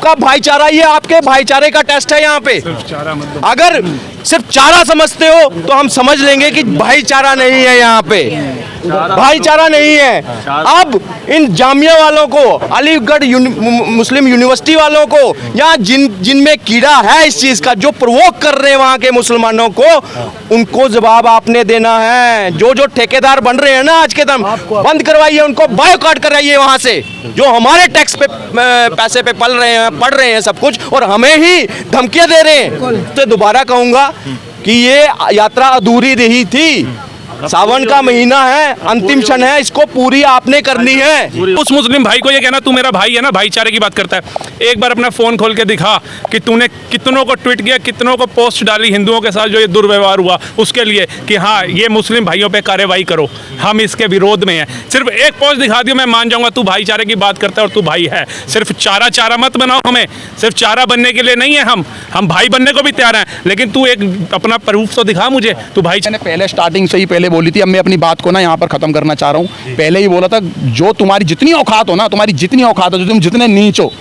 आपका भाईचारा, ये आपके भाईचारे का टेस्ट है यहाँ पे। अगर सिर्फ चारा समझते हो तो हम समझ लेंगे कि भाईचारा नहीं है यहाँ पे, भाईचारा नहीं है। अब इन जामिया वालों को, अलीगढ़ मुस्लिम यूनिवर्सिटी वालों को, यहाँ जिनमें कीड़ा है इस चीज का, जो प्रोवोक कर रहे हैं वहाँ के मुसलमानों को, उनको जवाब आपने देना है। जो जो ठेकेदार बन रहे हैं ना आज के दम, बंद करवाइए उनको, बायोकॉट कराइए वहाँ से, जो हमारे टैक्स पे पैसे पे पल रहे हैं, पढ़ रहे हैं सब कुछ, और हमें ही धमकियां दे रहे हैं। तो दोबारा कहूंगा कि ये यात्रा अधूरी रही थी। सावन का महीना है, अंतिम क्षण है, इसको पूरी आपने करनी है। उस मुस्लिम भाई को ये कहना तू मेरा भाई है ना, भाईचारे की बात करता है, एक बार अपना फोन खोल के दिखा कि तूने कितनों को ट्वीट किया, कितनों को पोस्ट डाली हिंदुओं के साथ जो ये दुर्व्यवहार हुआ उसके लिए, कि हाँ ये मुस्लिम भाइयों पे कार्रवाई करो, हम इसके विरोध में हैं। सिर्फ एक पोस्ट दिखा दियो, मैं मान जाऊंगा तू भाईचारे की बात करता है और तू भाई है। सिर्फ चारा मत बनाओ हमें, सिर्फ चारा बनने के लिए नहीं है, हम भाई बनने को भी तैयार हैं, लेकिन तू एक अपना प्रूफ तो दिखा मुझे, तू भाई। मैंने पहले स्टार्टिंग से ही पहले बोली थी, अब मैं अपनी बात को ना यहाँ पर खत्म करना चाह रहा हूँ। पहले ही बोला था, जो तुम्हारी जितनी औकात हो ना, तुम्हारी जितनी औकात हो, जो तुम जितने नीच हो,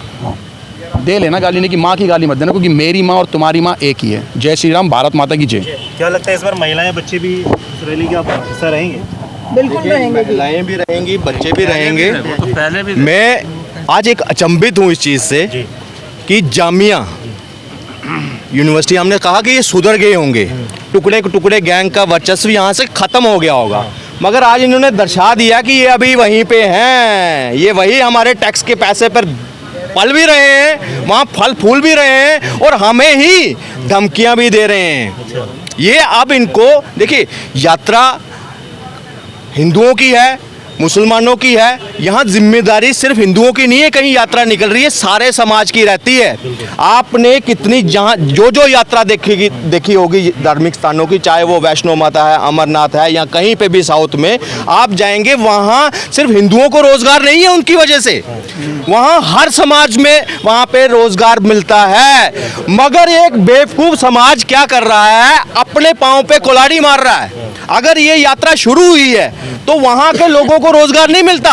दे लेना गाली, नहीं कि माँ की गाली मत देना, क्योंकि मेरी माँ और तुम्हारी माँ एक ही है। जय श्री राम, भारत माता की जय। क्या लगता है इस बार महिलाएं बच्चे भी इस रैली का हिस्सा रहेंगे? बिल्कुल रहेंगे, महिलाएं भी रहेंगी, बच्चे भी रहेंगे। मैं आज एक अचंभित हूँ इस चीज़ से कि जामिया यूनिवर्सिटी, हमने कहा कि ये सुधर गए होंगे, टुकड़े टुकड़े गैंग का वर्चस्व यहाँ से खत्म हो गया होगा, मगर आज इन्होंने दर्शा दिया कि ये अभी वहीं पे हैं, ये वही हमारे टैक्स के पैसे पर पल भी रहे हैं, वहाँ फल फूल भी रहे हैं, और हमें ही धमकियाँ भी दे रहे हैं। ये अब इनको देखिए, यात्रा हिंदुओं की है, मुसलमानों की है, यहाँ जिम्मेदारी सिर्फ हिंदुओं की नहीं है, कहीं यात्रा निकल रही है सारे समाज की रहती है। आपने कितनी जहाँ जो यात्रा देखी होगी धार्मिक स्थानों की, चाहे वो वैष्णो माता है, अमरनाथ है, या कहीं पे भी साउथ में आप जाएंगे, वहाँ सिर्फ हिंदुओं को रोजगार नहीं है उनकी वजह से, वहाँ हर समाज में वहाँ पे रोजगार मिलता है। मगर एक बेवकूफ समाज क्या कर रहा है, अपने पाँव पे कुल्हाड़ी मार रहा है। अगर ये यात्रा शुरू हुई है तो वहाँ के लोगों को रोजगार नहीं मिलता।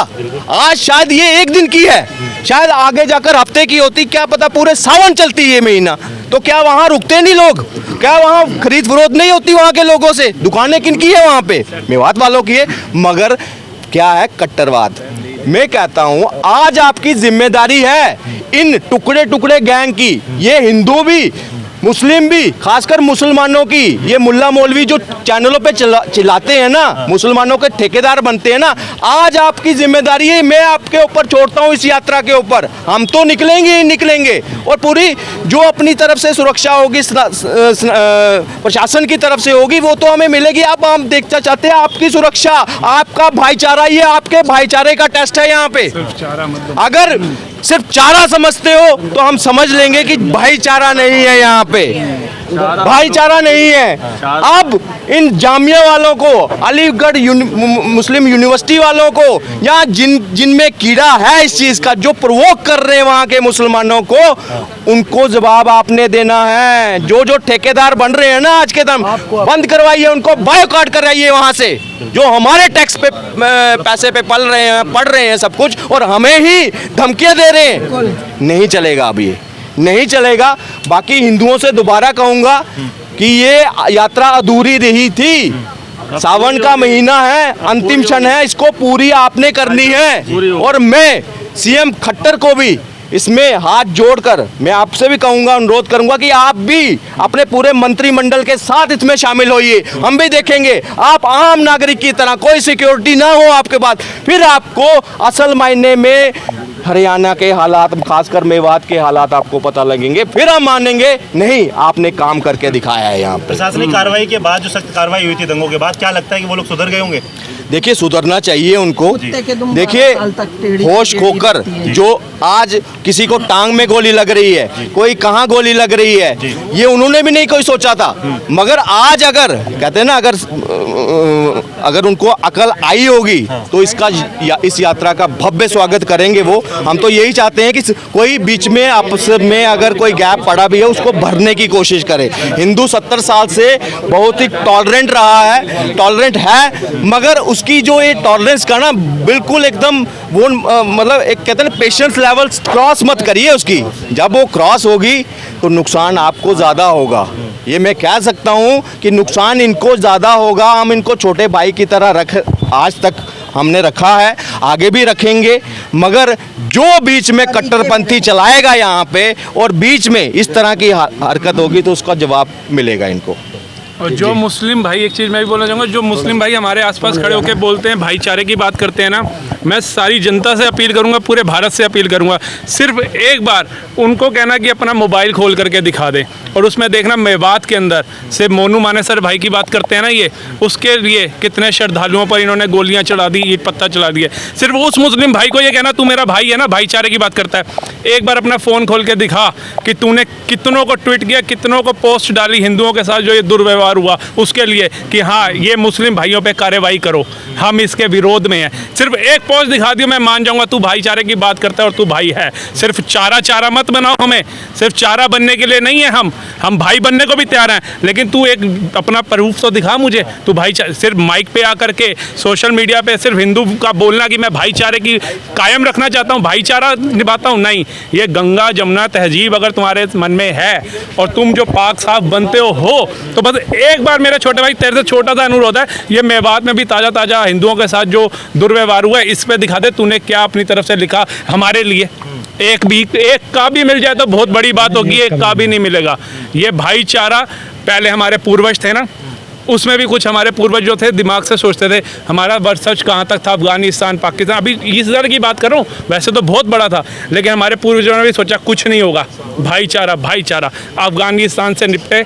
आज शायद ये एक दिन की है, शायद आगे जाकर हफ्ते की होती, क्या पता पूरे सावन चलती है महीना, तो क्या वहाँ रुकते नहीं लोग? क्या वहाँ खरीद फरोख्त नहीं होती वहाँ के लोगों से? दुकानें किन की है वहाँ पे? मेवात वालों की है। मगर क्या है, कट्टरवाद। मैं कहता हूँ आज आपकी जिम्मेदारी है इन टुकड़े टुकड़े गैंग की, ये हिंदू भी मुस्लिम भी, खासकर मुसलमानों की, ये मुल्ला मौलवी जो चैनलों पे चिल्लाते हैं ना, मुसलमानों के ठेकेदार बनते हैं ना, आज आपकी जिम्मेदारी है। मैं आपके ऊपर छोड़ता हूँ इस यात्रा के ऊपर, हम तो निकलेंगे ही निकलेंगे, और पूरी जो अपनी तरफ से सुरक्षा होगी प्रशासन की तरफ से होगी वो तो हमें मिलेगी। अब हम देखना चाहते हैं आपकी सुरक्षा, आपका भाईचारा, ये आपके भाईचारे का टेस्ट है यहाँ पे। अगर सिर्फ चारा समझते हो तो हम समझ लेंगे कि भाईचारा नहीं है यहाँ पे, भाईचारा नहीं है। अब इन जामिया वालों को, अलीगढ़ मुस्लिम यूनिवर्सिटी वालों को, यहाँ जिनमें कीड़ा है इस चीज का, जो प्रोवोक कर रहे हैं वहाँ के मुसलमानों को, उनको जवाब आपने देना है। जो जो ठेकेदार बन रहे हैं ना आज के दम, बंद करवाइए उनको, बायोकॉट कराइए वहाँ से, जो हमारे टैक्स पे पैसे पे पल रहे हैं, पढ़ रहे हैं सब कुछ, और हमें ही धमकियां दे रहे हैं। नहीं चलेगा, अब ये नहीं चलेगा। बाकी हिंदुओं से दोबारा कहूंगा कि ये यात्रा अधूरी रही थी। सावन का महीना है, अंतिम क्षण है, इसको पूरी आपने करनी है। और मैं सीएम खट्टर को भी इसमें हाथ जोड़कर मैं आपसे भी कहूंगा, अनुरोध करूंगा कि आप भी अपने पूरे मंत्रिमंडल के साथ इसमें शामिल होइए। हम भी देखेंगे आप आम नागरिक की तरह, कोई सिक्योरिटी ना हो आपके पास, फिर आपको असल मायने में हरियाणा के हालात, खासकर मेवात के हालात आपको पता लगेंगे, फिर हम मानेंगे नहीं आपने काम करके दिखाया है। यहाँ प्रशासनिक कार्रवाई के बाद, जो सख्त कार्रवाई हुई थी दंगों के बाद, क्या लगता है कि वो लोग सुधर गए होंगे? देखिए, सुधरना चाहिए उनको। देखिए, होश खोकर जो आज किसी को टांग में गोली लग रही है, कोई कहाँ गोली लग रही है, ये उन्होंने भी नहीं कोई सोचा था। मगर आज अगर कहते हैं ना, अगर उनको अकल आई होगी तो इस यात्रा का भव्य स्वागत करेंगे वो। हम तो यही चाहते हैं कि कोई बीच में आपस में अगर कोई गैप पड़ा भी है उसको भरने की कोशिश करे। हिंदू 70 साल से बहुत ही टॉलरेंट रहा है, टॉलरेंट है, मगर उसकी जो ये टॉलरेंस का ना बिल्कुल एकदम वो मतलब एक कहते हैं पेशेंस लेवल क्रॉस मत करिए उसकी। जब वो क्रॉस होगी तो नुकसान आपको ज़्यादा होगा। ये मैं कह सकता हूँ कि नुकसान इनको ज़्यादा होगा। हम इनको छोटे भाई की तरह आज तक हमने रखा है, आगे भी रखेंगे, मगर जो बीच में कट्टरपंथी चलाएगा यहाँ पे और बीच में इस तरह की हरकत होगी तो उसका जवाब मिलेगा इनको। और जो मुस्लिम भाई, एक चीज़ मैं भी बोलना चाहूँगा, जो मुस्लिम भाई हमारे आसपास खड़े होकर बोलते हैं, भाईचारे की बात करते हैं ना, मैं सारी जनता से अपील करूँगा, पूरे भारत से अपील करूँगा, सिर्फ एक बार उनको कहना कि अपना मोबाइल खोल करके दिखा दें और उसमें देखना मेवात के अंदर से मोनू मानेसर भाई की बात करते हैं ना, ये उसके लिए कितने श्रद्धालुओं पर इन्होंने गोलियां चढ़ा दी, ईंट पत्थर चला दिए। सिर्फ उस मुस्लिम भाई को ये कहना तू मेरा भाई है ना, भाईचारे की बात करता है, एक बार अपना फ़ोन खोल के दिखा कि तूने कितनों को ट्वीट किया, कितनों को पोस्ट डाली हिंदुओं के साथ जो ये दुर्व्यवहार हुआ उसके लिए कि हाँ ये मुस्लिम भाइयों पे कार्रवाई करो, हम इसके विरोध में हैं। सिर्फ एक पोस्ट दिखा दियो, मैं मान जाऊंगा तू भाईचारे की बात करता है और तू भाई है। सिर्फ चारा मत बनाओ हमें, सिर्फ चारा बनने के लिए नहीं है, हम भाई बनने को भी तैयार हैं, लेकिन तू एक अपना प्रूफ तो दिखा मुझे। तू भाईचारे सिर्फ माइक पे आकर के सोशल मीडिया पे सिर्फ हिंदू का बोलना कि मैं भाईचारे की कायम रखना चाहता हूँ, भाईचारा निभाता हूँ, नहीं। ये गंगा जमुना तहजीब अगर तुम्हारे मन में है और तुम जो पाक साफ बनते हो तो बस एक बार मेरे छोटे भाई तेरे से छोटा सा अनुरोध है, ये मेवात में भी ताज़ा हिंदुओं के साथ जो दुर्व्यवहार हुआ है इस पे दिखा दे तूने क्या अपनी तरफ से लिखा हमारे लिए। एक का भी मिल जाए तो बहुत बड़ी बात होगी, एक का भी नहीं मिलेगा। ये भाईचारा पहले हमारे पूर्वज थे ना, उसमें भी कुछ हमारे पूर्वज जो थे दिमाग से सोचते थे, हमारा वर्चस्व कहाँ तक था, अफगानिस्तान पाकिस्तान, अभी इस तरह की बात कर रहा हूँ, वैसे तो बहुत बड़ा था, लेकिन हमारे पूर्वजों ने भी सोचा कुछ नहीं होगा, भाईचारा। अफगानिस्तान से निपटे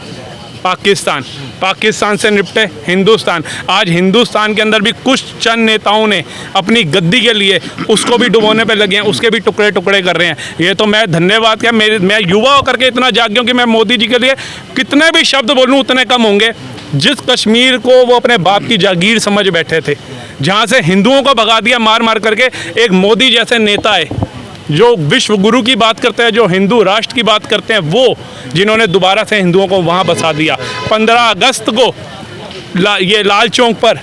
पाकिस्तान से निपटे हिंदुस्तान। आज हिंदुस्तान के अंदर भी कुछ चंद नेताओं ने अपनी गद्दी के लिए उसको भी डुबोने पे लगे हैं, उसके भी टुकड़े कर रहे हैं। ये तो मैं धन्यवाद क्या, मैं युवा होकर के इतना जाग गया हूं कि मैं मोदी जी के लिए कितने भी शब्द बोलूं उतने कम होंगे। जिस कश्मीर को वो अपने बाप की जागीर समझ बैठे थे, जहाँ से हिंदुओं को भगा दिया मार करके, एक मोदी जैसे नेता है जो विश्व गुरु की बात करते हैं, जो हिंदू राष्ट्र की बात करते हैं, वो जिन्होंने दोबारा से हिंदुओं को वहाँ बसा दिया। 15 अगस्त को ये लाल चौक पर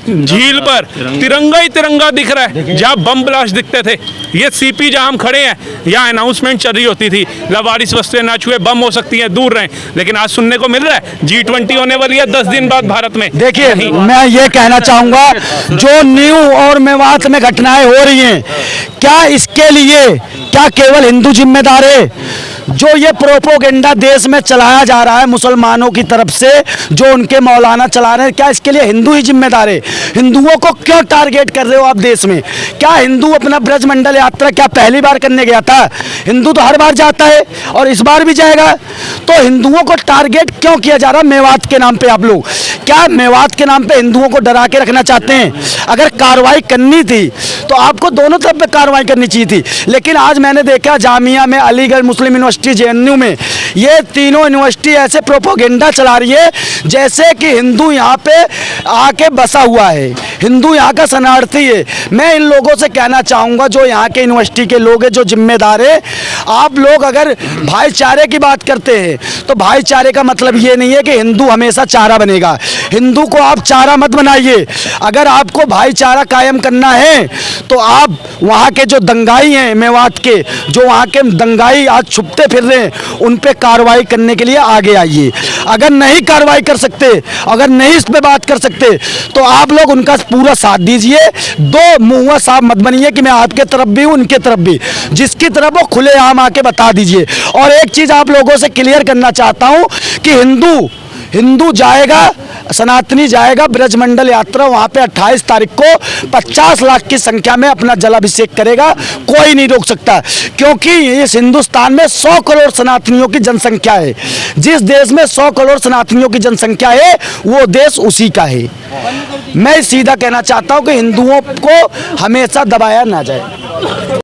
झील पर तिरंगा ही तिरंगा दिख रहा है, जहाँ बम ब्लास्ट दिखते थे। ये सीपी जहाँ हम खड़े हैं, यहाँ अनाउंसमेंट चल रही होती थी, लवारिस वस्तुएं ना छुए, बम हो सकती हैं, दूर रहें, लेकिन आज सुनने को मिल रहा है G20 होने वाली है 10 दिन बाद भारत में। देखिए मैं ये कहना चाहूँगा, जो न्यू और मेवात में घटनाएं हो रही हैं, क्या इसके लिए क्या केवल हिंदू जिम्मेदार है? जो ये प्रोपोगेंडा देश में चलाया जा रहा है मुसलमानों की तरफ से, जो उनके मौलाना चला रहे हैं, क्या इसके लिए हिंदू ही जिम्मेदार है? हिंदुओं को क्यों टारगेट कर रहे हो आप देश में? क्या हिंदू अपना ब्रजमंडल यात्रा क्या पहली बार करने गया था? हिंदू तो हर बार जाता है और इस बार भी जाएगा। तो हिंदुओं को टारगेट क्यों किया जा रहा है मेवात के नाम पे? आप लोग क्या मेवात के नाम पे हिंदुओं को डरा के रखना चाहते हैं? अगर कार्रवाई करनी थी तो आपको दोनों तरफ पे कार्रवाई करनी चाहिए थी। लेकिन आज मैंने देखा जामिया में, अलीगढ़ मुस्लिम यूनिवर्सिटी, JNU में, ये तीनों यूनिवर्सिटी ऐसे प्रोपोगेंडा चला रही है जैसे कि हिंदू यहाँ पे आके बसा हुआ है, हिंदू यहाँ का शरणार्थी है। मैं इन लोगों से कहना चाहूँगा, जो यहाँ के यूनिवर्सिटी के लोग हैं, जो जिम्मेदार है, आप लोग अगर भाईचारे की बात करते हैं तो भाईचारे का मतलब ये नहीं है कि हिंदू हमेशा चारा बनेगा। हिंदू को आप चारा मत बनाइए। अगर आपको भाईचारा कायम करना है तो आप वहाँ के जो दंगाई हैं मेवात के, जो वहाँ के दंगाई आज छुपते फिर रहे हैं, उन पे कार्रवाई करने के लिए आगे आइए। अगर नहीं कार्रवाई कर सकते, अगर नहीं इस पे बात कर सकते, तो आप लोग उनका पूरा साथ दीजिए। दो मुँह साफ मत बनिए कि मैं आपके तरफ भी हूँ, उनके तरफ भी। जिसकी तरफ वो खुलेआम आके बता दीजिए। और एक चीज़ आप लोगों से क्लियर करना चाहता हूँ कि हिंदू जाएगा, सनातनी जाएगा ब्रजमंडल यात्रा, वहाँ पे 28 तारीख को 50 लाख की संख्या में अपना जलाभिषेक करेगा। कोई नहीं रोक सकता, क्योंकि इस हिंदुस्तान में 100 करोड़ सनातनियों की जनसंख्या है। जिस देश में 100 करोड़ सनातनियों की जनसंख्या है, वो देश उसी का है। मैं सीधा कहना चाहता हूँ कि हिंदुओं को हमेशा दबाया ना जाए।